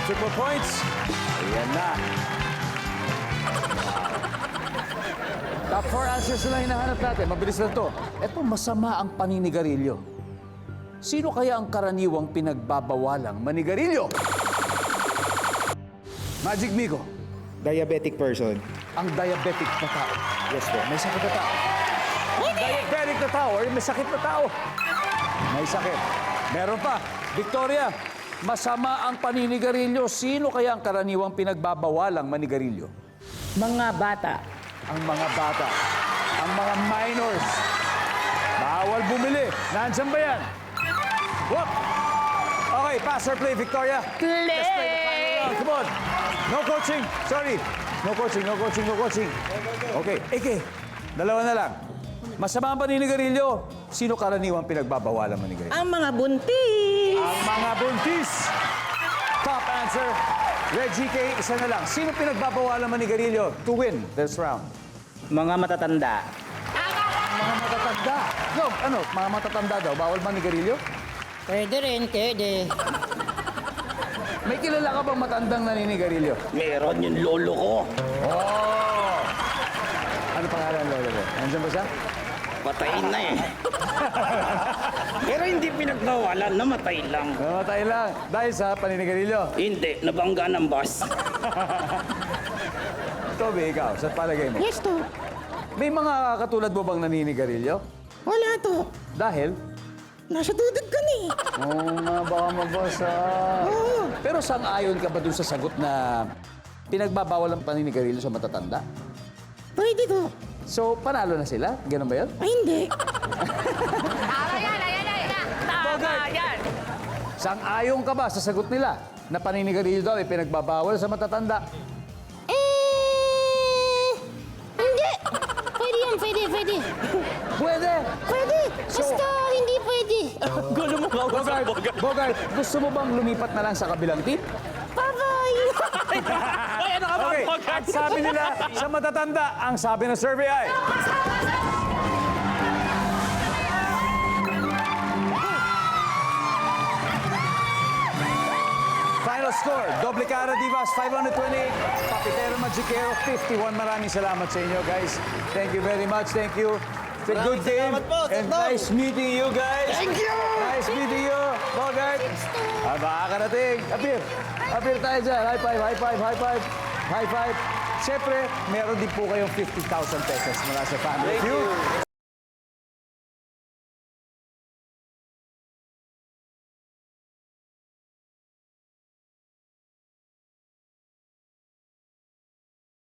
Triple points. Ayan na. Top 4 answers na lang hinahanap natin. Mabilis lang to. Ito, masama ang paninigarilyo. Sino kaya ang karaniwang pinagbabawalang manigarilyo? Magic Migo. Diabetic person. Ang diabetic na tao. Yes po. May sakit na tao. Ang diabetic na tao or may sakit na tao. May sakit. Meron pa. Victoria, masama ang paninigarilyo. Sino kaya ang karaniwang pinagbabawalang manigarilyo? Mga bata. Ang mga bata. Ang mga minors. Bawal bumili. Nandiyan ba yan? Whoop! Okay, pass or play, Victoria. Play! Let's play the final round. Come on. No coaching. Sorry. No coaching, no coaching, no coaching. Okay, Ike. Dalawa na lang. Masama ang paninigarilyo. Sino karaniwang pinagbabawalan manigarilyo? Ang mga buntis. Ang mga buntis. Top answer. Reggie K, isa na lang. Sino pinagbabawalan manigarilyo to win this round? Mga matatanda. Mga matatanda. No, ano? Mga matatanda daw. Bawal manigarilyo? Pwede rin, pwede. May kilala ka bang matandang naninigarilyo? Meron yung lolo ko. Oh! Ano pangalan lolo mo? Nandiyan ba siya? Patayin na eh. Pero hindi pinagbawalan, namatay lang. Namatay lang. Dahil sa paninigarilyo. Hindi, nabangga ng bus. Toby, ikaw, sa palagay mo. Yes, to. May mga katulad mo bang naninigarilyo? Wala to. Dahil? Nasa dudog ka ni. Oo nga, baka mabasa. Pero sang-ayon ka ba dun sa sagot na pinagbabawal ang paninigarilyo sa matatanda? Pwede to. So, panalo na sila? Ganun ba yun? Ay, hindi. Tama yan, ayan, ayan. Tama Bogart. yan. Sang-ayon ka ba sa sagot nila na paninigarilyo daw ay pinagbabawal sa matatanda? Hindi. Pwede yan, pwede, pwede. Pwede! Pwede. Basta hindi pwede. Bogart, gusto mo bang lumipat na lang sa kabilang team? Bye-bye. Okay, at sabi nila sa matatanda, ang sabi ng survey ay... Final score, Doble Cara Divas 528, Papitero Magiquero 51. Maraming salamat sa inyo, guys. Thank you very much. Thank you. It's a good game. And nice meeting you guys. Thank you. Nice meeting you, Bogart. Makakarating. Apir. Apir tayo dyan. High five, high five, high five. High five. Siyempre, meron din po kayong 50,000 pesos mula sa family. Thank you.